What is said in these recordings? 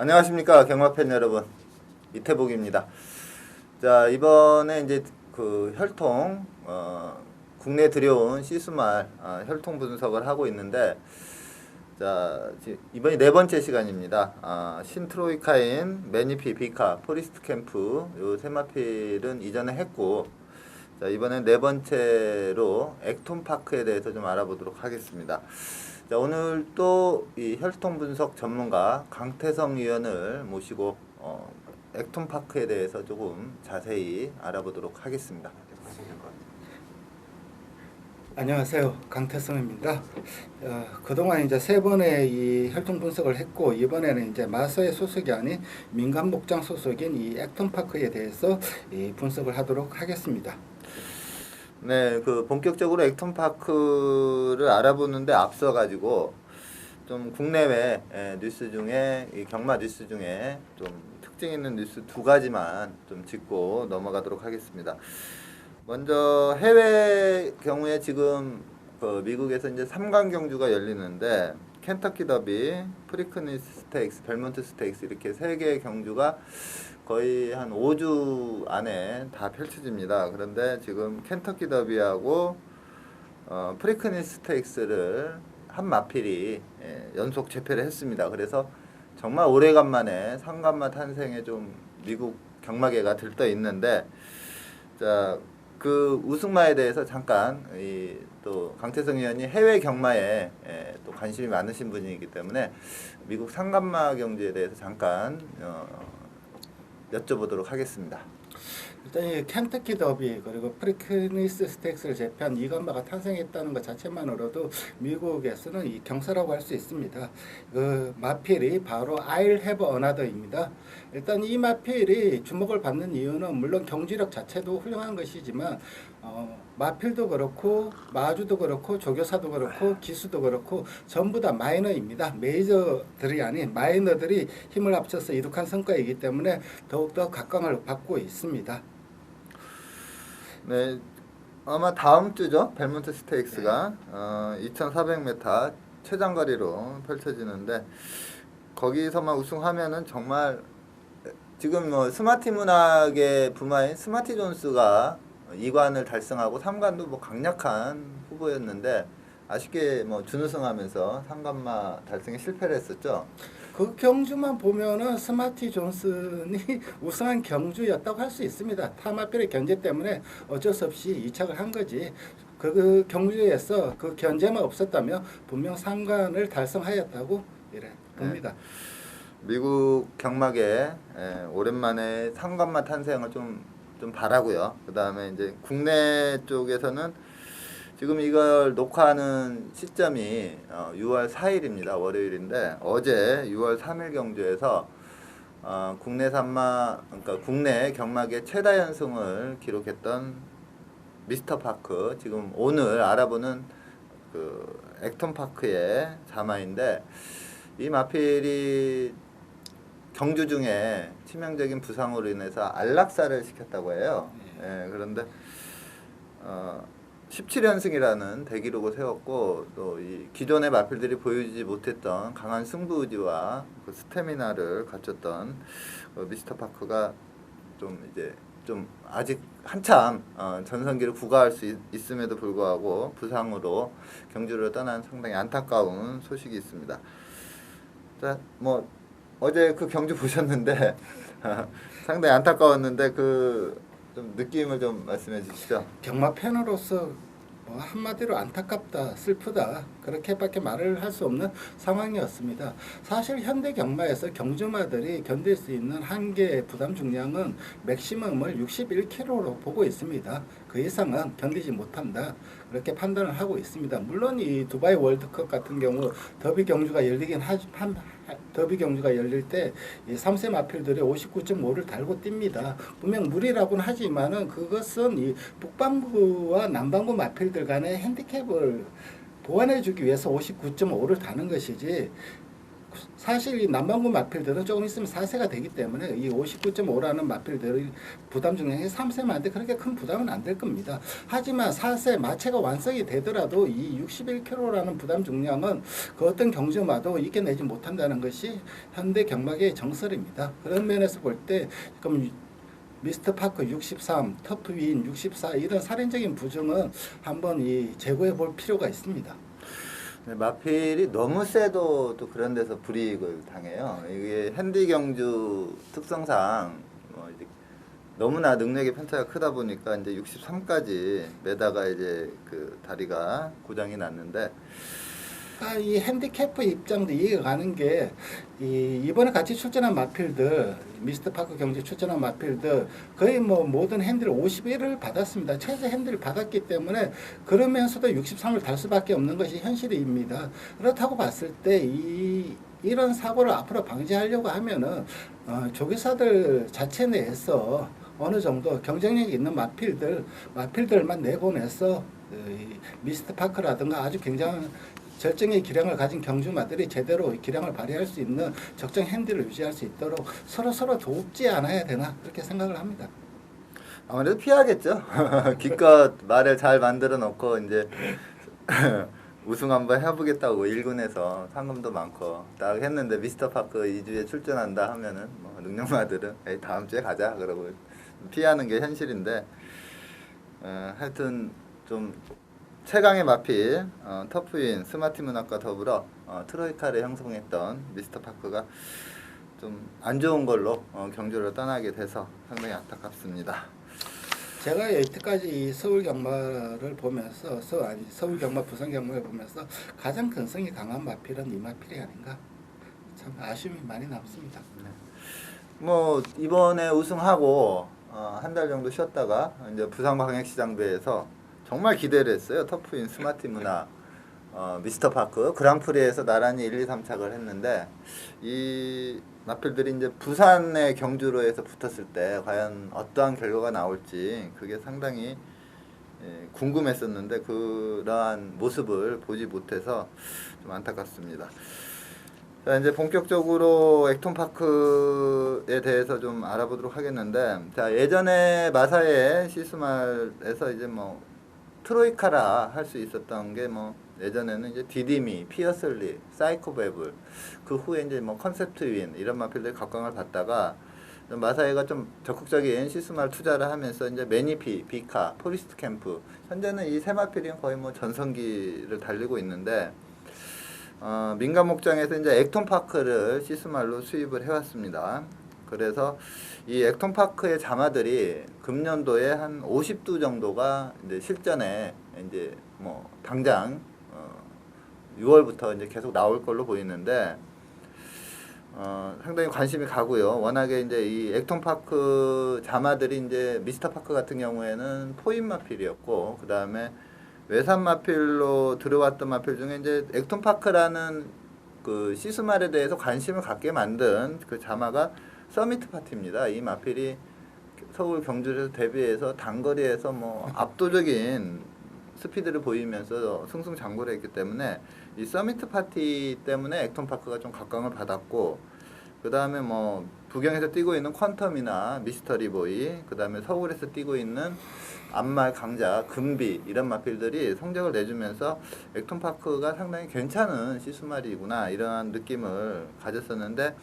안녕하십니까 경마팬 여러분, 이태복입니다. 자, 이번에 이제 그 혈통 국내 들여온 시스말 혈통 분석을 하고 있는데, 자 이번이 네 번째 시간입니다. 신트로이카인, 매니피, 비카, 포리스트 캠프 요 세 마필은 이전에 했고, 자 이번엔 네 번째로 액톤파크에 대해서 좀 알아보도록 하겠습니다. 자, 오늘 또 이 혈통 분석 전문가 강태성 위원을 모시고 액톤파크에 대해서 조금 자세히 알아보도록 하겠습니다. 안녕하세요, 강태성입니다. 그동안 이제 세 번의 이 혈통 분석을 했고, 이번에는 이제 마서의 소속이 아닌 민간 목장 소속인 이 액톤파크에 대해서 이 분석을 하도록 하겠습니다. 네, 그 본격적으로 액톤파크를 알아보는데 앞서 가지고 좀 국내외 뉴스 중에, 이 경마 뉴스 중에 좀 특징 있는 뉴스 두 가지만 좀 짚고 넘어가도록 하겠습니다. 먼저 해외 경우에 지금 그 미국에서 이제 3강 경주가 열리는데, 켄터키 더비, 프리크니스 스테이크스, 벨몬트 스테이크스 이렇게 세 개의 경주가 거의 한 5주 안에 다 펼쳐집니다. 그런데 지금 켄터키 더비하고 프리크니스 스테이크스를 한 마필이 연속 재패를 했습니다. 그래서 정말 오래간만에 상간마 탄생에 좀 미국 경마계가 들떠 있는데, 자, 그 우승마에 대해서 잠깐 또 강태성 의원이 해외 경마에 또 관심이 많으신 분이기 때문에 미국 상간마 경주에 대해서 잠깐 여쭤보도록 하겠습니다. 일단 이 켄터키 더비 그리고 프리크니스 스테이크스를 제패한 이 간마가 탄생했다는 것 자체만으로도 미국에서는 이 경사라고 할 수 있습니다. 그 마필이 바로 I'll have another입니다. 일단 이 마필이 주목을 받는 이유는 물론 경지력 자체도 훌륭한 것이지만 마필도 그렇고 마주도 그렇고 조교사도 그렇고 기수도 그렇고 전부 다 마이너입니다. 메이저들이 아닌 마이너들이 힘을 합쳐서 이룩한 성과이기 때문에 더욱더 각광을 받고 있습니다. 네, 아마 다음 주죠. 벨몬트 스테이크스가 2,400m 최장거리로 펼쳐지는데, 거기서만 우승하면은 정말 지금 뭐 스마티 문학의 부마인 스마티 존스가 2관을 달성하고 3관도 뭐 강력한 후보였는데 아쉽게 뭐 준우승하면서 3관마 달성에 실패를 했었죠. 그 경주만 보면은 스마티 존슨이 우승한 경주였다고 할 수 있습니다. 타마필의 견제 때문에 어쩔 수 없이 이착을 한 거지. 그 경주에서 그 견제만 없었다면 분명 상관을 달성하였다고 이래 봅니다. 미국 경마계 오랜만에 상관마 탄생을 좀 바라고요. 그 다음에 이제 국내 쪽에서는 지금 이걸 녹화하는 시점이 6월 4일입니다. 월요일인데, 어제 6월 3일 경주에서 국내 산마, 그러니까 국내 경마계 최다 연승을 기록했던 미스터 파크, 지금 오늘 알아보는 그 액톤파크의 자마인데, 이 마필이 경주 중에 치명적인 부상으로 인해서 안락사를 시켰다고 해요. 그런데 17연승이라는 대기록을 세웠고, 또 이 기존의 마필들이 보여주지 못했던 강한 승부의지와 그 스태미나를 갖췄던 미스터 파크가 좀 아직 한참 전성기를 구가할 수 있음에도 불구하고 부상으로 경주를 떠난 상당히 안타까운 소식이 있습니다. 자, 뭐 어제 그 경주 보셨는데 상당히 안타까웠는데 그 좀 느낌을 좀 말씀해 주시죠. 경마 팬으로서 한마디로 안타깝다, 슬프다 그렇게밖에 말을 할 수 없는 상황이었습니다. 사실 현대 경마에서 경주마들이 견딜 수 있는 한계 부담 중량은 맥시멈을 61kg로 보고 있습니다. 그 이상은 견디지 못한다, 그렇게 판단을 하고 있습니다. 물론 이 두바이 월드컵 같은 경우 더비 경주가 열릴 때 이 3세 마필들이 59.5를 달고 뜁니다. 분명 무리라고는 하지만은 그것은 이 북반구와 남반구 마필들 간의 핸디캡을 보완해주기 위해서 59.5를 다는 것이지, 사실 이 남반구 마필들은 조금 있으면 4세가 되기 때문에 이 59.5라는 마필들의 부담 중량이 3세만한데 그렇게 큰 부담은 안 될 겁니다. 하지만 4세 마체가 완성이 되더라도 이 61kg라는 부담 중량은 그 어떤 경주마도 이겨내지 못한다는 것이 현대 경마계의 정설입니다. 그런 면에서 볼 때 지금 미스터 파크 63, 터프윈 64 이런 살인적인 부정은 한번 이 제고해 볼 필요가 있습니다. 네, 마필이 너무 세도 또 그런 데서 불이익을 당해요. 이게 핸디 경주 특성상 이제 너무나 능력의 편차가 크다 보니까 이제 63까지 매다가 이제 그 다리가 고장이 났는데 이 핸디캐프 입장도 이해가 가는 게 이번에 같이 출전한 마필들 미스터 파크 경기 출전한 마필들 거의 뭐 모든 핸디를 51을 받았습니다. 최저 핸디를 받았기 때문에 그러면서도 63을 달 수밖에 없는 것이 현실입니다. 그렇다고 봤을 때 이런 사고를 앞으로 방지하려고 하면은 조교사들 자체 내에서 어느 정도 경쟁력이 있는 마필들만 내보내서 미스터 파크라든가 아주 굉장한 절정의 기량을 가진 경주마들이 제대로 기량을 발휘할 수 있는 적정 핸디를 유지할 수 있도록 서로 돕지 않아야 되나 그렇게 생각을 합니다. 아무래도 피하겠죠. 기껏 말을 잘 만들어 놓고 이제 우승 한번 해보겠다고 1군에서 상금도 많고 딱 했는데 미스터 파크 2주에 출전한다 하면은 뭐 능력마들은 에이, 다음 주에 가자 그러고 피하는 게 현실인데 하여튼 좀 최강의 마필 터프인 스마트 문학과 더불어 트로이카를 형성했던 미스터 파크가 좀 안 좋은 걸로 경주를 떠나게 돼서 상당히 안타깝습니다. 제가 여태까지 이 서울 경마를 보면서 서울 경마 부산 경마를 보면서 가장 근성이 강한 마필은 이 마필이 아닌가 참 아쉬움이 많이 남습니다. 뭐 이번에 우승하고 한 달 정도 쉬었다가 이제 부산광역시장배에서 정말 기대를 했어요. 터프인 스마트 문화 미스터 파크 그랑프리에서 나란히 1, 2, 3착을 했는데 이 마필들이 이제 부산의 경주로 해서 붙었을 때 과연 어떠한 결과가 나올지 그게 상당히 궁금했었는데 그러한 모습을 보지 못해서 좀 안타깝습니다. 자, 이제 본격적으로 액톤파크에 대해서 좀 알아보도록 하겠는데, 자, 예전에 마사의 시스말에서 이제 뭐 트로이카라 할 수 있었던 게 뭐 예전에는 이제 디디미, 피어슬리, 사이코베블, 그 후에 이제 뭐 컨셉트 윈 이런 마필들이 각광을 받다가 마사이가 좀 적극적인 시스말 투자를 하면서 이제 매니피, 비카, 포리스트 캠프 현재는 이 세 마필이 거의 뭐 전성기를 달리고 있는데. 민간 목장에서 이제 액톤파크를 시스말로 수입을 해왔습니다. 그래서 이 액톤파크의 자마들이 금년도에 한 50두 정도가 이제 실전에 이제 뭐 당장 6월부터 이제 계속 나올 걸로 보이는데 상당히 관심이 가고요. 워낙에 이제 이 액톤파크 자마들이 이제 미스터 파크 같은 경우에는 포인 마필이었고 그 다음에 외산 마필로 들어왔던 마필 중에 이제 액톤파크라는 그 시스말에 대해서 관심을 갖게 만든 그 자마가 서미트 파티입니다. 이 마필이 서울 경주에서 데뷔해서 단거리에서 뭐 압도적인 스피드를 보이면서 승승장구를 했기 때문에 이 서미트 파티 때문에 액톤파크가 좀 각광을 받았고 그 다음에 뭐 부경에서 뛰고 있는 퀀텀이나 미스터리 보이 그 다음에 서울에서 뛰고 있는 암말 강자 금비 이런 마필들이 성적을 내주면서 액톤파크가 상당히 괜찮은 시스말이구나 이런 느낌을 가졌었는데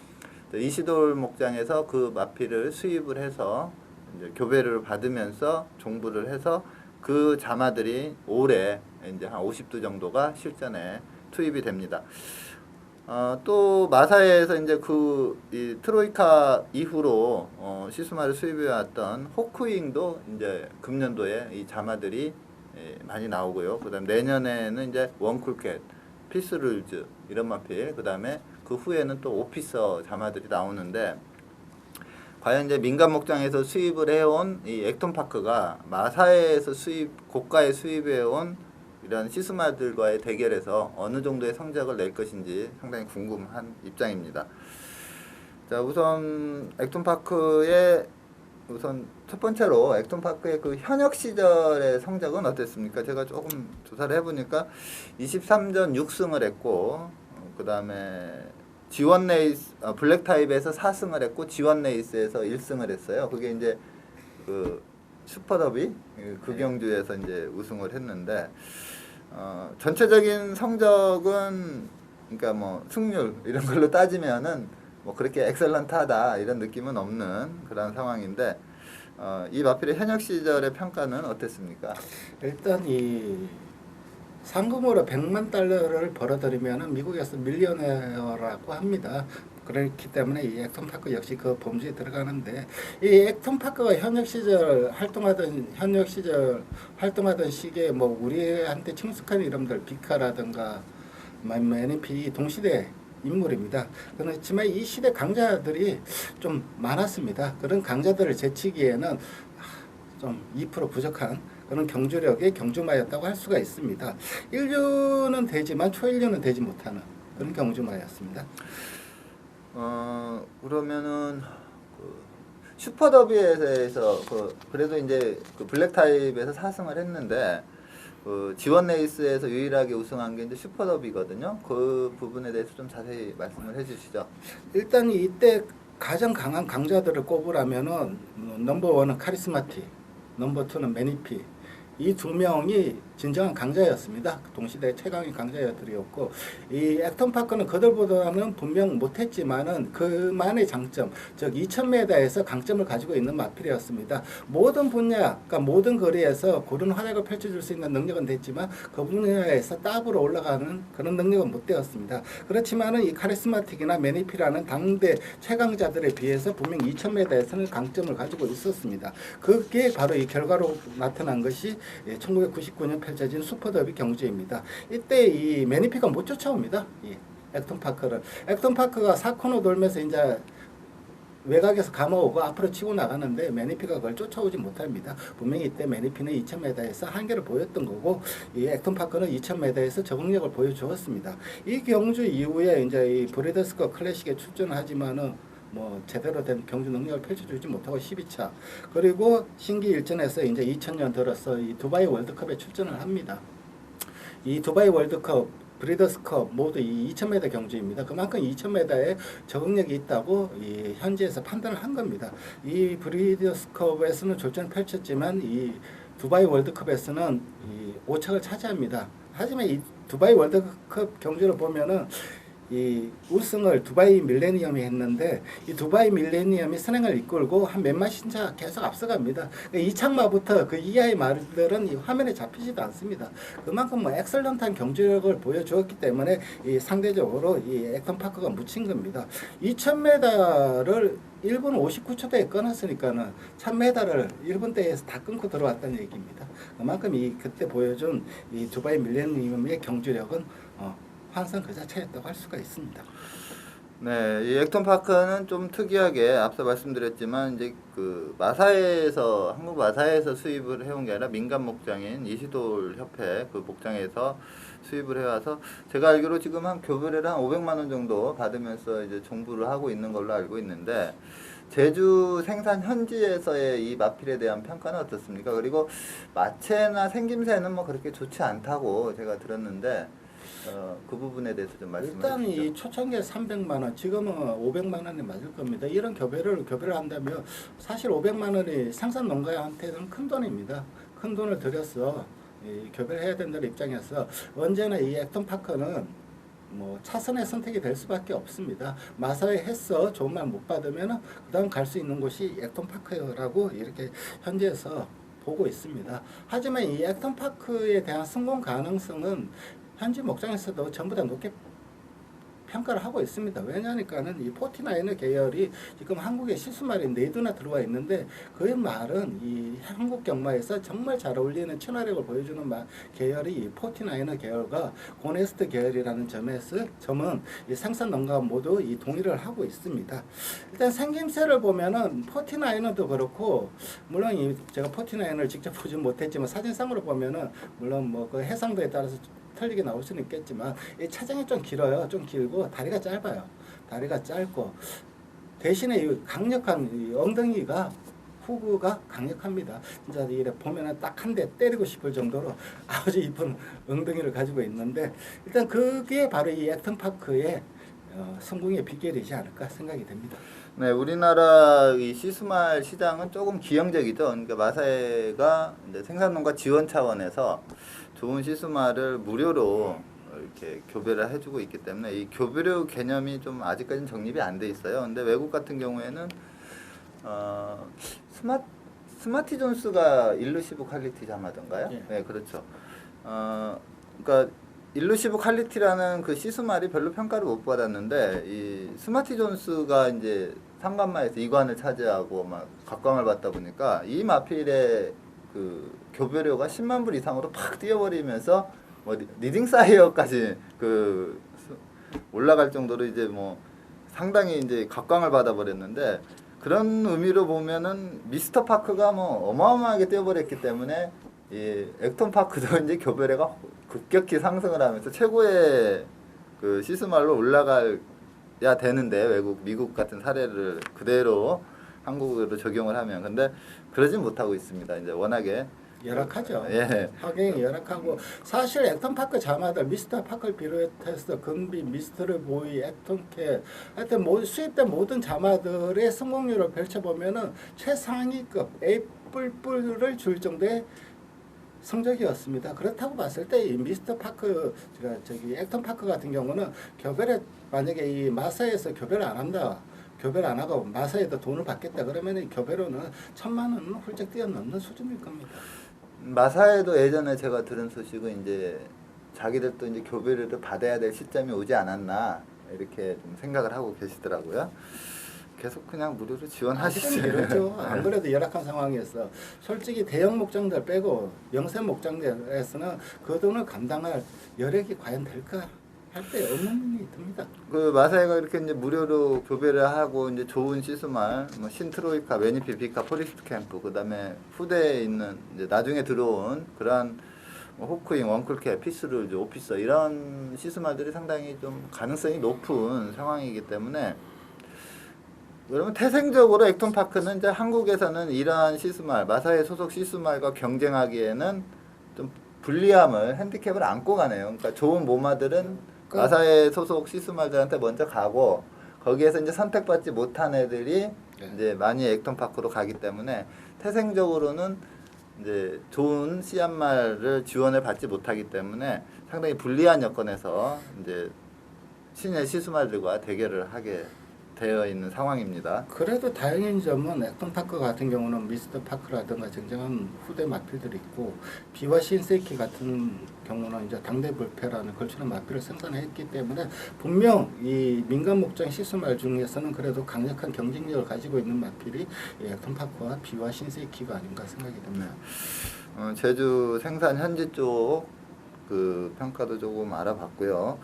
이시돌 목장에서 그 마필을 수입을 해서 이제 교배를 받으면서 종부를 해서 그 자마들이 올해 이제 한 50두 정도가 실전에 투입이 됩니다. 또 마사에서 이제 이 트로이카 이후로 시스마를 수입해 왔던 호크윙도 이제 금년도에 이 자마들이 많이 나오고요. 그다음 내년에는 이제 원쿨캣, 피스룰즈 이런 마필, 그다음에 그 후에는 또 오피서 자마들이 나오는데 과연 이제 민간 목장에서 수입을 해온 이 액톤파크가 마사에서 고가에 수입해온 이런 시스마들과의 대결에서 어느 정도의 성적을 낼 것인지 상당히 궁금한 입장입니다. 자, 우선 액톤파크의 첫 번째로 액톤파크의 그 현역 시절의 성적은 어땠습니까? 제가 조금 조사를 해보니까 23전 6승을 했고 그 다음에 G1 레이스 블랙 타입에서 4승을 했고 G1 레이스에서 1승을 했어요. 그게 이제 그 슈퍼더비 그 경주에서 이제 우승을 했는데 전체적인 성적은 그러니까 뭐 승률 이런 걸로 따지면은 뭐 그렇게 엑셀런트하다 이런 느낌은 없는 그런 상황인데 이 마필의 현역 시절의 평가는 어땠습니까? 일단 이 상금으로 100만 달러를 벌어들이면 미국에서 밀리언어라고 합니다. 그렇기 때문에 이 액톤 파크 역시 그 범주에 들어가는데 이 액톤 파크가 현역 시절 활동하던 시기에 뭐 우리한테 친숙한 이름들 비카라든가 매니피 동시대 인물입니다. 그렇지만 이 시대 강자들이 좀 많았습니다. 그런 강자들을 제치기에는 좀 2% 부족한 그런 경주력의 경주마였다고 할 수가 있습니다. 1류는 되지만 초1류는 되지 못하는 그런 경주마였습니다. 그러면은 그 슈퍼더비에서 그래도 이제 그 블랙 타입에서 4승을 했는데 그 G1 레이스에서 유일하게 우승한 게 이제 슈퍼더비거든요. 그 부분에 대해서 좀 자세히 말씀을 해주시죠. 일단 이때 가장 강한 강자들을 꼽으라면은 넘버 원은 카리스마티, 넘버 투는 매니피. 이 두 명이 진정한 강자였습니다. 동시대 최강의 강자들이었고 이 액톤 파크는 그들보다는 분명 못했지만은 그만의 장점, 즉 2000m에서 강점을 가지고 있는 마필이었습니다. 모든 분야, 그러니까 모든 거리에서 고른 활약을 펼쳐줄 수 있는 능력은 됐지만 그 분야에서 탑으로 올라가는 그런 능력은 못 되었습니다. 그렇지만은 이 카리스마틱이나 매니피라는 당대 최강자들에 비해서 분명 2000m에서는 강점을 가지고 있었습니다. 그게 바로 이 결과로 나타난 것이 1999년 펼쳐진 슈퍼더비 경주입니다. 이때 이 매니피가 못 쫓아옵니다. 이 액톤 파크를. 액톤 파크가 4코너 돌면서 이제 외곽에서 감아오고 앞으로 치고 나가는데 매니피가 그걸 쫓아오지 못합니다. 분명히 이때 매니피는 2000m에서 한계를 보였던 거고 이 액톤 파크는 2000m에서 적응력을 보여주었습니다. 이 경주 이후에 이제 이 브리더스컵 클래식에 출전하지만은 뭐 제대로 된 경주 능력을 펼쳐주지 못하고 12차 그리고 신기일전에서 이제 2000년 들어서 이 두바이 월드컵에 출전을 합니다. 이 두바이 월드컵 브리더스컵 모두 이 2000m 경주입니다. 그만큼 2000m에 적응력이 있다고 이 현지에서 판단을 한 겁니다. 이 브리더스컵에서는 졸전을 펼쳤지만 이 두바이 월드컵에서는 이 5착을 차지합니다. 하지만 이 두바이 월드컵 경주를 보면은 이 우승을 두바이 밀레니엄이 했는데 이 두바이 밀레니엄이 선행을 이끌고 한 몇만 신차 계속 앞서갑니다. 이 창마부터 그 이하의 말들은 이 화면에 잡히지도 않습니다. 그만큼 뭐 엑셀런트한 경주력을 보여주었기 때문에 이 상대적으로 이 액톤 파크가 묻힌 겁니다. 2000m를 1분 59초대에 끊었으니까는 1000m를 1분대에서 다 끊고 들어왔다는 얘기입니다. 그만큼 이 그때 보여준 이 두바이 밀레니엄의 경주력은 환상 그 자체였다고 할 수가 있습니다. 네, 이 액톤 파크는 좀 특이하게 앞서 말씀드렸지만 이제 그 마사에서 한국 마사에서 수입을 해온 게 아니라 민간 목장인 이시돌 협회 그 목장에서 수입을 해와서 제가 알기로 지금 한 교부를 한 500만 원 정도 받으면서 이제 정부를 하고 있는 걸로 알고 있는데 제주 생산 현지에서의 이 마필에 대한 평가는 어떻습니까? 그리고 마체나 생김새는 뭐 그렇게 좋지 않다고 제가 들었는데. 그 부분에 대해서 좀 말씀해 주시죠. 일단 이 초창기에 300만 원, 지금은 500만 원이 맞을 겁니다. 이런 교배를 한다면 사실 500만 원이 생산 농가한테는 큰 돈입니다. 큰 돈을 들여서 이 교배를 해야 된다는 입장에서 언제나 이 액톤 파크는 뭐 차선의 선택이 될 수밖에 없습니다. 마사에 했어 좋은 말 못 받으면 그다음 갈 수 있는 곳이 액톤 파크라고 이렇게 현지에서 보고 있습니다. 하지만 이 액톤 파크에 대한 성공 가능성은 현지 목장에서도 전부 다 높게 평가를 하고 있습니다. 왜냐하니까는 이 49 계열이 지금 한국에 실수말이 4두나 들어와 있는데 그 말은 이 한국 경마에서 정말 잘 어울리는 친화력을 보여주는 계열이 이 49 계열과 고네스트 계열이라는 점은 이 생산 농가 모두 이 동의를 하고 있습니다. 일단 생김새를 보면은 49도 그렇고 물론 제가 49을 직접 보지 못했지만 사진상으로 보면은 물론 뭐 그 해상도에 따라서 틀리게 나올 수는 있겠지만 이 차장이 좀 길어요. 좀 길고 다리가 짧아요. 다리가 짧고 대신에 이 강력한 이 엉덩이가 후구가 강력합니다. 진짜 이래 보면은 딱 한 대 때리고 싶을 정도로 아주 이쁜 엉덩이를 가지고 있는데 일단 그게 바로 이 액톤 파크의 성공의 비결이지 않을까 생각이 됩니다. 네, 우리나라 이 시스말 시장은 조금 기형적이죠. 그러니까 마사회가 이제 생산농가 지원 차원에서 좋은 시스말을 무료로 이렇게 교배를 해주고 있기 때문에 이 교배료 개념이 좀 아직까지는 정립이 안 돼 있어요. 근데 외국 같은 경우에는 스마티 존스가 일루시브 퀄리티 자마던가요? 예. 네, 그렇죠. 그러니까 일루시브 퀄리티라는 그 시스말이 별로 평가를 못 받았는데 이 스마티 존스가 이제 상간마에서 2관을 차지하고 막 각광을 받다 보니까 이 마필의 그 교배료가 10만 불 이상으로 팍 뛰어버리면서 뭐 리딩 사이어까지 그 올라갈 정도로 이제 뭐 상당히 이제 각광을 받아버렸는데 그런 의미로 보면은 미스터 파크가 뭐 어마어마하게 뛰어버렸기 때문에 이 액톤 파크도 이제 교배료가 급격히 상승을 하면서 최고의 그 시스말로 올라가야 되는데 외국 미국 같은 사례를 그대로 한국으로 적용을 하면 근데 그러진 못하고 있습니다. 이제 워낙에 열악하죠. 예. 환경이 열악하고 사실 액톤 파크 자마들 미스터 파크를 비롯해서 금비, 미스터를 보이, 액톤캐 하여튼 수입된 모든 자마들의 성공률을 펼쳐보면은 최상위급 A뿔뿔을 줄 정도의 성적이었습니다. 그렇다고 봤을 때 이 미스터 파크, 저기 액톤 파크 같은 경우는 교배를 만약에 이 마사에서 교배를 안 한다. 교배를 안 하고 마사에도 돈을 받겠다 그러면 이 교배로는 1,000만 원은 훌쩍 뛰어넘는 수준일 겁니다. 마사에도 예전에 제가 들은 소식은 이제 자기들도 이제 교배료를 받아야 될 시점이 오지 않았나 이렇게 좀 생각을 하고 계시더라고요. 계속 그냥 무료로 지원하시죠. 그렇죠. 안 그래도 열악한 상황에서 솔직히 대형 목장들 빼고 영세 목장들에서는 그 돈을 감당할 여력이 과연 될까 할 때 없는 눈이 듭니다. 그 마사이가 이렇게 이제 무료로 교배를 하고 이제 좋은 시스말, 뭐 신트로이카, 매니피, 비카, 포리스트 캠프, 그다음에 후대에 있는 이제 나중에 들어온 그러한 뭐 호크잉, 원클캡, 피스룰, 오피서 이런 시스말들이 상당히 좀 가능성이 높은 상황이기 때문에. 그러면 태생적으로 액톤 파크는 이제 한국에서는 이러한 시스말, 마사회 소속 시스말과 경쟁하기에는 좀 불리함을 핸디캡을 안고 가네요. 그러니까 좋은 모마들은 마사회 소속 시스말들한테 먼저 가고 거기에서 이제 선택받지 못한 애들이 이제 많이 액톤 파크로 가기 때문에 태생적으로는 이제 좋은 씨앗말을 지원을 받지 못하기 때문에 상당히 불리한 여건에서 이제 신의 시스말들과 대결을 하게 되어 있는 상황입니다. 그래도 다행인 점은 액톤 파크 같은 경우는 미스터 파크라든가 쟁쟁한 후대 마필들이 있고 비와 신세키 같은 경우는 이제 당대 불패라는 걸출한 마필을 생산했기 때문에 분명 이 민간 목장 시스말 중에서는 그래도 강력한 경쟁력을 가지고 있는 마필이 이 액톤 파크와 비와 신세키가 아닌가 생각이 됩니다. 제주 생산 현지 쪽 그 평가도 조금 알아봤고요.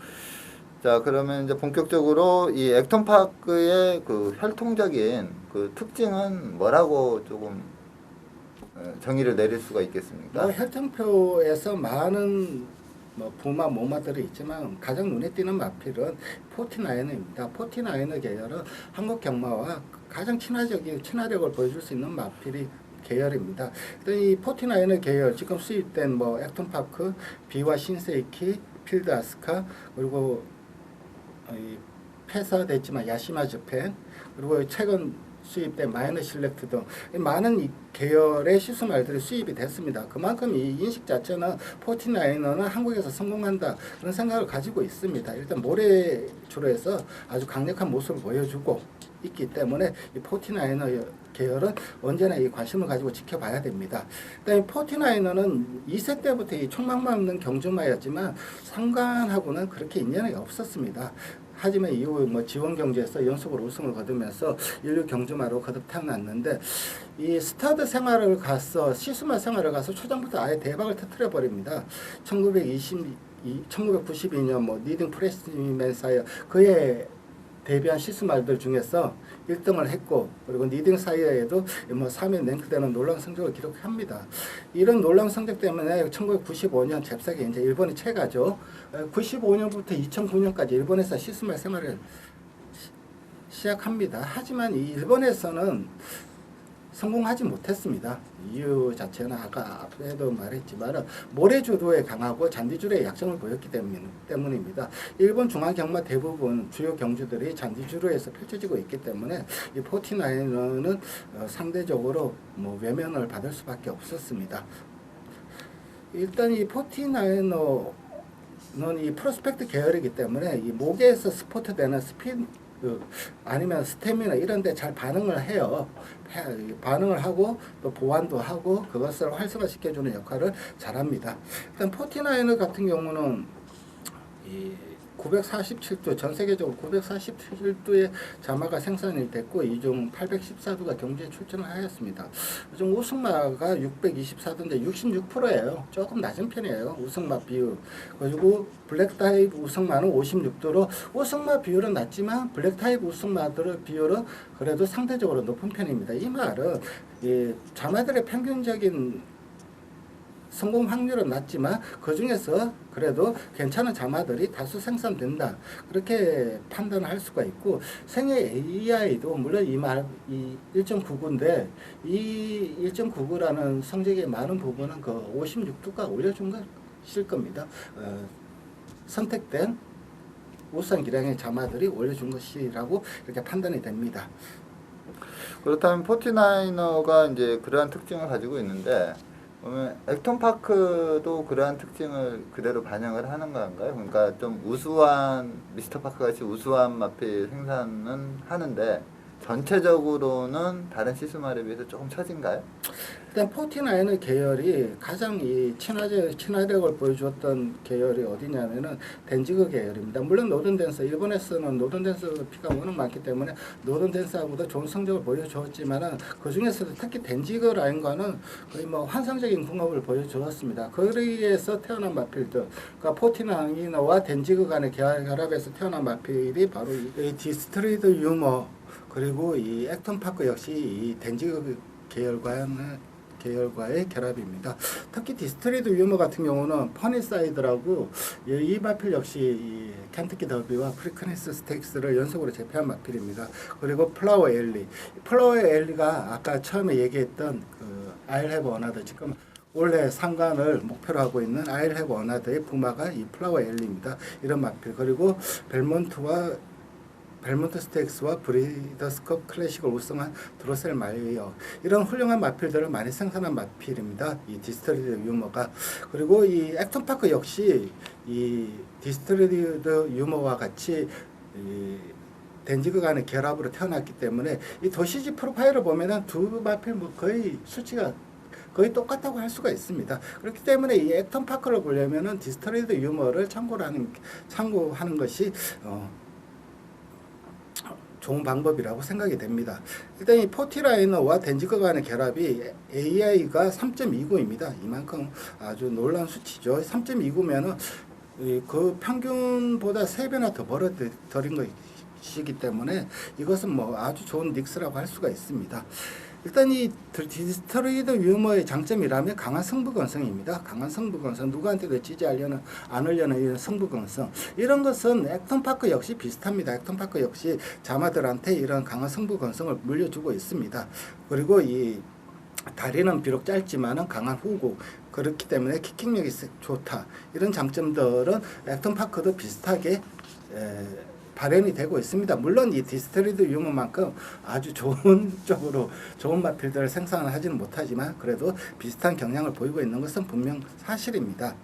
자, 그러면 이제 본격적으로 이 액톤 파크의 그 혈통적인 그 특징은 뭐라고 조금 정의를 내릴 수가 있겠습니까? 혈통표에서 많은 부마 모마들이 있지만 가장 눈에 띄는 마필은 포티나이너입니다. 포티나이너 계열은 한국 경마와 가장 친화력을 보여줄 수 있는 마필이 계열입니다. 이 포티나이너 계열 지금 수입된 액톤 파크, 비와 신세이키, 필드 아스카 그리고 폐사됐지만 야시마 저펜 그리고 최근 수입된 마이너 실렉트 등 많은 이 계열의 시스말들이 수입이 됐습니다. 그만큼 이 인식 자체는 포티나이너는 한국에서 성공한다 그런 생각을 가지고 있습니다. 일단 모래주로 해서 아주 강력한 모습을 보여주고 있기 때문에 이 포티나이너 계열은 언제나 이 관심을 가지고 지켜봐야 됩니다. 그다음에 포티나이너는 2세 때부터 이 총망만 없는 경주마였지만 상관하고는 그렇게 인연이 없었습니다. 하지만 이후 지원 경주에서 연속으로 우승을 거두면서 인류 경주마로 거듭 태어났는데 이 스타드 생활을 가서 시스마 생활을 가서 초장부터 아예 대박을 터뜨려 버립니다. 1992년 니딩 프레스맨 사이어 그의 데뷔한 시스말들 중에서 1등을 했고 그리고 니딩 사이어에도 3위 랭크되는 놀라운 성적을 기록합니다. 이런 놀라운 성적 때문에 1995년 잽싸게 이제 일본이 최가죠. 95년부터 2009년까지 일본에서 시스말 생활을 시작합니다. 하지만 이 일본에서는 성공하지 못했습니다. 이유 자체는 아까 앞에도 말했지만 모래주도에 강하고 잔디줄에 약점을 보였기 때문입니다. 일본 중앙경마 대부분 주요 경주들이 잔디주로에서 펼쳐지고 있기 때문에 이 49는 상대적으로 뭐 외면을 받을 수밖에 없었습니다. 일단 이 49는 이 프로스펙트 계열이기 때문에 이 목에서 스포트되는 스피드 아니면 스태미나 이런 데 잘 반응을 해요. 반응을 하고 또 보완도 하고 그것을 활성화시켜주는 역할을 잘합니다. 일단 49 같은 경우는 이 947도 전 세계적으로 947도의 자마가 생산이 됐고 이 중 814도가 경주에 출전을 하였습니다. 요즘 우승마가 624도인데 66%예요. 조금 낮은 편이에요. 우승마 비율. 그리고 블랙 타입 우승마는 56도로 우승마 비율은 낮지만 블랙 타입 우승마들의 비율은 그래도 상대적으로 높은 편입니다. 이 말은 이 자마들의 평균적인 성공 확률은 낮지만 그 중에서 그래도 괜찮은 자마들이 다수 생산된다. 그렇게 판단할 수가 있고 생애 AI도 물론 이 1.99인데 이 1.99라는 성적의 많은 부분은 그 56도가 올려준 것일 겁니다. 선택된 우수한 기량의 자마들이 올려준 것이라고 이렇게 판단이 됩니다. 그렇다면 49어가 이제 그러한 특징을 가지고 있는데 그러면 액턴파크도 그러한 특징을 그대로 반영을 하는 건가요? 그러니까 좀 우수한 미스터 파크 같이 우수한 마필 생산은 하는데 전체적으로는 다른 시스말에 비해서 조금 처진가요? 일단 49의 계열이 가장 이 친화력을 보여주었던 계열이 어디냐면은 댄지그 계열입니다. 물론 노던댄서 일본에서는 노던댄서 피가 워낙 많기 때문에 노던댄서보다 좋은 성적을 보여주었지만은 그 중에서도 특히 댄지그 라인과는 거의 뭐 환상적인 궁합을 보여주었습니다. 거기에서 태어난 마필들, 그러니까 49와 댄지그 간의 결합에서 태어난 마필이 바로 이 디스트리드 유머 그리고 이 액턴파크 역시 이 댄지그 계열과의 결합입니다. 특히 디스트리드 유머 같은 경우는 퍼니사이드라고 이 마필 역시 이 켄터키 더비와 프리크니스 스테이크스를 연속으로 제패한 마필입니다. 그리고 플라워 엘리가 아까 처음에 얘기했던 그 I'll have another 지금 원래 상관을 목표로 하고 있는 I'll have another의 부마가 이 플라워 엘리입니다. 이런 마필 그리고 벨몬트 스테이크스와 브리더스컵 클래식을 우승한 드로셀 마이어 이런 훌륭한 마필들을 많이 생산한 마필입니다. 이 디스트리드 유머가 그리고 이 액턴파크 역시 이 디스트리드 유머와 같이 이 댄지그 간의 결합으로 태어났기 때문에 이 도시지 프로파일을 보면은 두 마필 뭐 거의 수치가 거의 똑같다고 할 수가 있습니다. 그렇기 때문에 이 액턴파크를 보려면은 디스트리드 유머를 참고하는 것이 좋은 방법이라고 생각이 됩니다. 일단 이 49와 댄지그 간의 결합이 AI가 3.29입니다. 이만큼 아주 놀라운 수치죠. 3.29면은 그 평균보다 3배나 더 벌어들인 것이기 때문에 이것은 뭐 아주 좋은 닉스라고 할 수가 있습니다. 일단 이 디스트리드 유머의 장점이라면 강한 승부 건성입니다. 강한 승부 건성, 누구한테도 지지하려는 안 하려는 이런 승부 건성. 이런 것은 액턴파크 역시 비슷합니다. 액턴파크 역시 자마들한테 이런 강한 승부 건성을 물려주고 있습니다. 그리고 이 다리는 비록 짧지만은 강한 후구. 그렇기 때문에 킥킹력이 좋다. 이런 장점들은 액턴파크도 비슷하게 발현이 되고 있습니다. 물론 이 디스트리드 유머만큼 아주 좋은 쪽으로 좋은 마필들을 생산하지는 못하지만 그래도 비슷한 경향을 보이고 있는 것은 분명 사실입니다.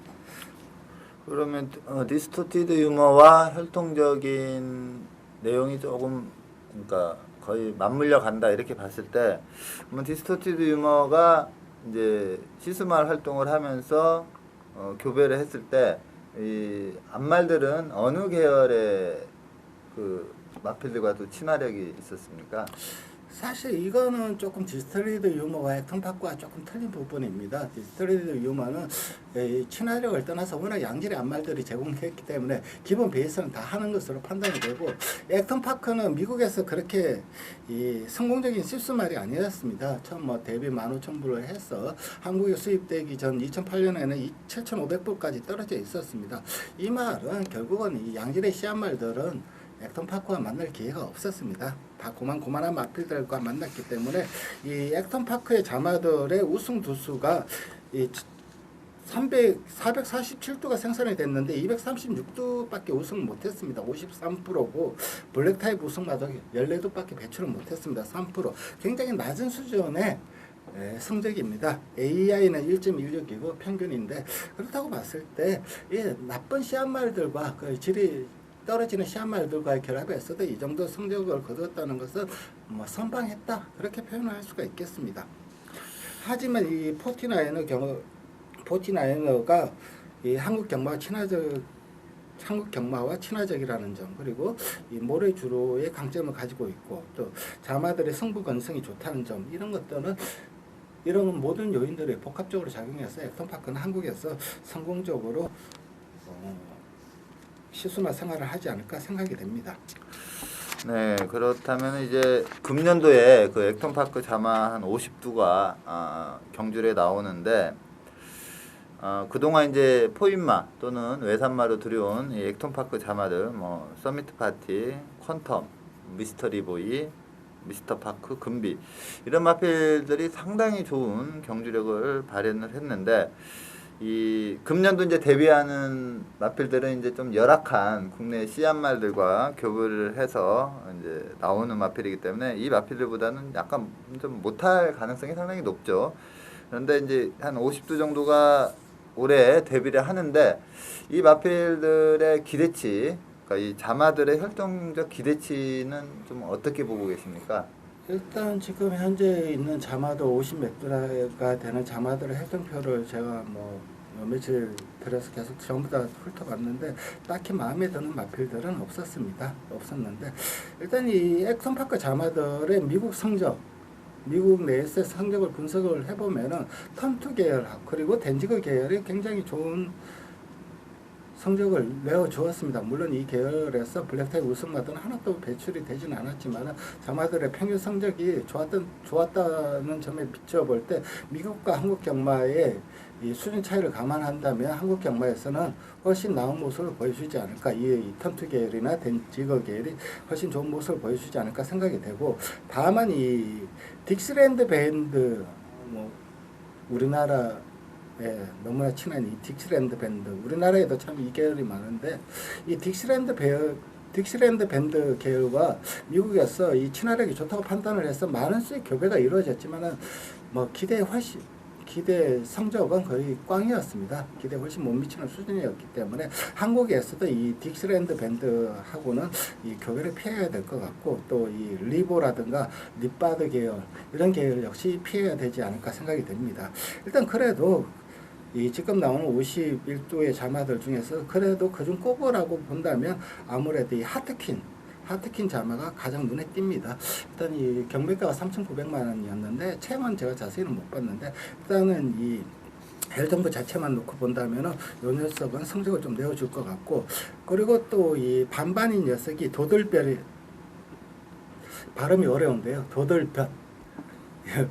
그러면 디스토티드 유머와 혈통적인 내용이 조금 그러니까 거의 맞물려 간다 이렇게 봤을 때 디스토티드 유머가 이제 시스말 활동을 하면서 교배를 했을 때 이 암말들은 어느 계열의 그 마필들과도 친화력이 있었습니까? 사실 이거는 조금 디스트리드 유머와 액턴파크와 조금 틀린 부분입니다. 디스트리드 유머는 친화력을 떠나서 워낙 양질의 암말들이 제공했기 때문에 기본 베이스는 다 하는 것으로 판단이 되고 액턴파크는 미국에서 그렇게 성공적인 실수말이 아니었습니다. 처음 뭐 대비 15,000불을 해서 한국에 수입되기 전 2008년에는 7,500불까지 떨어져 있었습니다. 이 말은 결국은 이 양질의 씨앗말들은 액턴파크와 만날 기회가 없었습니다. 다 고만고만한 마필들과 만났기 때문에 이 액턴파크의 자마들의 우승 두수가 이 447두가 생산이 됐는데 236두밖에 우승 못했습니다. 53%고 블랙타입 우승마저 14두밖에 배출을 못했습니다. 3%. 굉장히 낮은 수준의 성적입니다. AI는 1.16이고 평균인데 그렇다고 봤을 때 이 나쁜 씨앗말들과 그 질이 떨어지는 씨앗말들과의 결합에서도 이 정도 성적을 거두었다는 것은 뭐 선방했다 그렇게 표현할 수가 있겠습니다. 하지만 이 포티나이너가 이 한국 경마와 친화적이라는 점, 그리고 이 모래 주로의 강점을 가지고 있고 또 자마들의 승부 건성이 좋다는 점, 이런 모든 요인들이 복합적으로 작용해서 액턴파크는 한국에서 성공적으로 시순화 생활을 하지 않을까 생각이 됩니다. 네, 그렇다면 이제 금년도에 그 액턴파크 자마 한 50두가 경주에 나오는데 그동안 이제 포인마 또는 외산마로 들여온 이 액턴파크 자마들 뭐 서미트 파티, 퀀텀, 미스터리보이, 미스터파크, 금비 이런 마필들이 상당히 좋은 경주력을 발현을 했는데 이 금년도 이제 데뷔하는 마필들은 이제 좀 열악한 국내 씨앗말들과 교부를 해서 이제 나오는 마필이기 때문에 이 마필들보다는 약간 좀 못할 가능성이 상당히 높죠. 그런데 이제 한 50두 정도가 올해 데뷔를 하는데 이 마필들의 기대치, 그러니까 이 자마들의 혈통적 기대치는 좀 어떻게 보고 계십니까? 일단 지금 현재 있는 자마도 50몇 두가 되는 자마들의 혈통표를 제가 뭐 며칠 들여서 계속 전부 다 훑어봤는데 딱히 마음에 드는 마필들은 없었는데 일단 이 액턴파크 자마들의 미국 내에서의 성적을 분석을 해보면은 텀투 계열 그리고 댄지거 계열이 굉장히 좋은 성적을 내어주었습니다. 물론 이 계열에서 블랙타입 우승마들은 하나도 배출이 되지는 않았지만 자마들의 평균 성적이 좋았다는 점에 비춰볼 때 미국과 한국 경마의 이 수준 차이를 감안한다면 한국 경마에서는 훨씬 나은 모습을 보여주지 않을까, 이 텀투 계열이나 댄지거 계열이 훨씬 좋은 모습을 보여주지 않을까 생각이 되고, 다만 이 딕스랜드 밴드 우리나라 너무나 친한 이 딕스랜드 밴드, 우리나라에도 참 이 계열이 많은데 이 딕스랜드 밴드 계열과 미국에서 이 친화력이 좋다고 판단을 해서 많은 수의 교배가 이루어졌지만은 뭐 기대 성적은 거의 꽝이었습니다. 기대에 훨씬 못 미치는 수준이었기 때문에 한국에서도 이 딕스랜드 밴드하고는 이 교배를 피해야 될 것 같고, 또 이 리보라든가 립바드 계열 이런 계열 역시 피해야 되지 않을까 생각이 됩니다. 일단 그래도 이 지금 나오는 51두의 자마들 중에서 그래도 그중 꼽으라고 본다면 아무래도 이 하트킨 자마가 가장 눈에 띕니다. 일단 이 경매가가 3,900만 원이었는데 채만 제가 자세히는 못 봤는데 일단은 이 혈정부 자체만 놓고 본다면은 요 녀석은 성적을 좀 내어줄 것 같고, 그리고 또 이 반반인 녀석이 도들별이 발음이 어려운데요. 도들별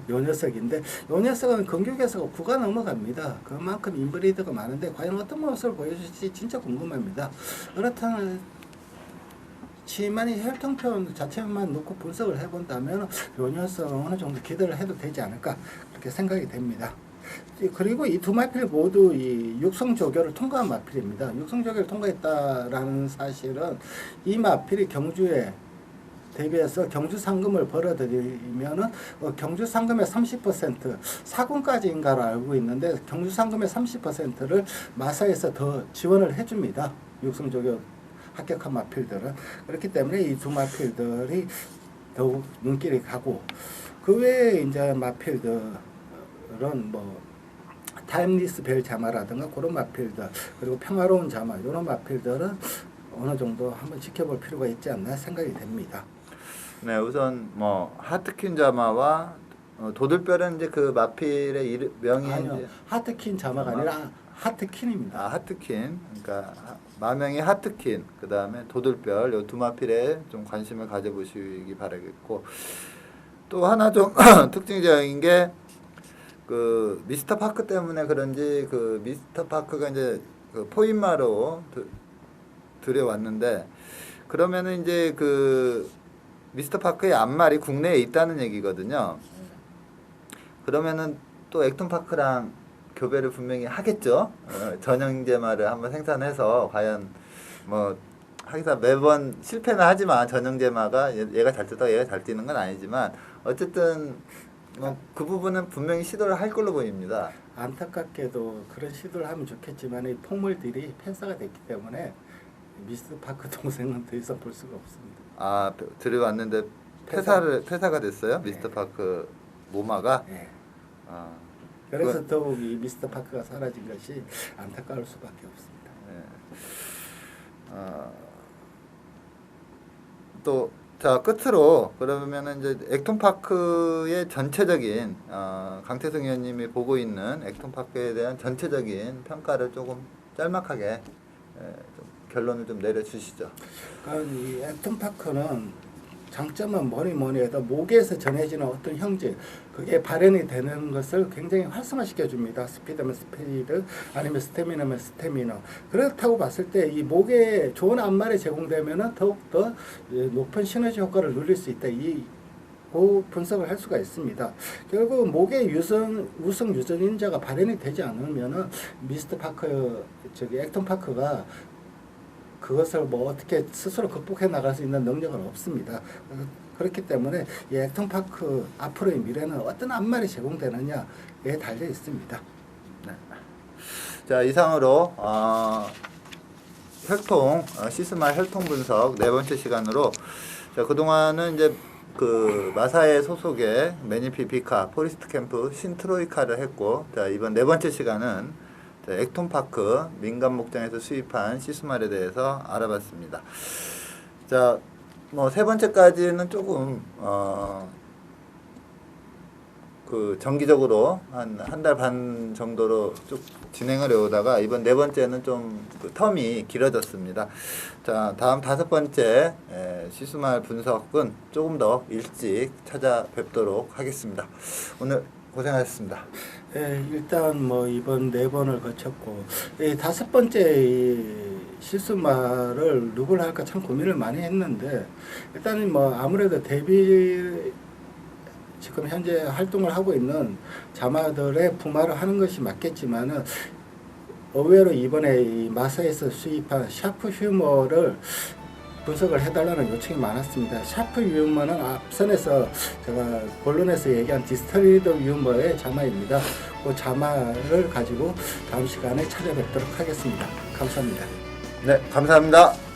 요 녀석인데 요 녀석은 근육에서 9가 넘어갑니다. 그만큼 인브리드가 많은데 과연 어떤 모습을 보여줄지 진짜 궁금합니다. 그렇다면 치만이 혈통표 자체만 놓고 분석을 해본다면 요 녀석은 어느 정도 기대를 해도 되지 않을까 그렇게 생각이 됩니다. 그리고 이 두 마필 모두 이 육성 조교를 통과한 마필입니다. 육성 조교를 통과했다라는 사실은 이 마필이 경주에 대비해서 경주 상금을 벌어들이면은 경주 상금의 30% 사군까지인가로 알고 있는데 경주 상금의 30%를 마사에서 더 지원을 해줍니다. 육성조교 합격한 마필들은. 그렇기 때문에 이 두 마필들이 더욱 눈길이 가고, 그 외에 이제 마필들은 뭐 타임리스 벨 자마라든가 그런 마필들, 그리고 평화로운 자마 이런 마필들은 어느 정도 한번 지켜볼 필요가 있지 않나 생각이 됩니다. 네, 우선 뭐 하트킨 자마와 도들별은 이제 그 마필의 명이 아니요, 이제 하트킨 자마가 아니라 하트킨입니다. 하트킨, 그러니까 마명이 하트킨, 그 다음에 도들별 요 두 마필에 좀 관심을 가져보시기 바라겠고, 또 하나 좀 특징적인 게 그 미스터 파크 때문에 그런지 그 미스터 파크가 이제 그 포인마로 들여왔는데 그러면은 이제 그 미스터 파크의 앞말이 국내에 있다는 얘기거든요. 그러면은 또 액톤 파크랑 교배를 분명히 하겠죠. 전형제마를 한번 생산해서 과연 뭐 하기사 매번 실패는 하지만 전형제마가 얘가 잘 뛰다가 얘가 잘 뛰는 건 아니지만 어쨌든 뭐 그 부분은 분명히 시도를 할 걸로 보입니다. 안타깝게도 그런 시도를 하면 좋겠지만 이 포물들이 폐사가 됐기 때문에 미스터 파크 동생은 더 이상 볼 수가 없습니다. 아 들어왔는데 폐사가 됐어요. 미스터 파크 모마가. 네. 아, 그래서 더욱 이 미스터 파크가 사라진 것이 안타까울 수밖에 없습니다. 또 자 끝으로 그러면은 이제 액톤 파크의 전체적인 강태승 의원님이 보고 있는 액톤 파크에 대한 전체적인 평가를 조금 짤막하게 좀 결론을 좀 내려주시죠. 그러니까 이 액톤 파크는 장점은 뭐니 해도 목에서 전해지는 어떤 형질 그게 발현이 되는 것을 굉장히 활성화시켜 줍니다. 스피드면 스피드 아니면 스태미나면 스태미나. 그렇다고 봤을 때 이 목에 좋은 앞말이 제공되면은 더욱더 높은 시너지 효과를 누릴 수 있다. 그 분석을 할 수가 있습니다. 결국 목의 우성 유전인자가 발현이 되지 않으면은 미스터 파크 액톤 파크가 그것을 뭐 어떻게 스스로 극복해 나갈 수 있는 능력은 없습니다. 그렇기 때문에 이 액톤 파크 앞으로의 미래는 어떤 앞말이 제공되느냐에 달려 있습니다. 네. 자 이상으로 혈통 시스말 혈통 분석 네 번째 시간으로 자 그동안은 이제 그 마사의 소속의 매니피 비카 포리스트 캠프 신트로이카를 했고 자 이번 네 번째 시간은 액톤 파크 민간 목장에서 수입한 시스말에 대해서 알아봤습니다. 자, 뭐 세 번째까지는 조금 그 정기적으로 한 달 반 정도로 쭉 진행을 해오다가 이번 네 번째는 좀 그 텀이 길어졌습니다. 자, 다음 다섯 번째 시스말 분석은 조금 더 일찍 찾아뵙도록 하겠습니다. 오늘 고생하셨습니다. 예, 일단 뭐 이번 네 번을 거쳤고 다섯 번째 이 실수말을 누굴 할까 참 고민을 많이 했는데 일단은 뭐 아무래도 지금 현재 활동을 하고 있는 자마들의 부마를 하는 것이 맞겠지만은 의외로 이번에 이 마사에서 수입한 샤프 휴머를 분석을 해달라는 요청이 많았습니다. 샤프 유머는 앞선에서 제가 본론에서 얘기한 디스터리드 유머의 자마입니다. 그 자마를 가지고 다음 시간에 찾아뵙도록 하겠습니다. 감사합니다. 네, 감사합니다.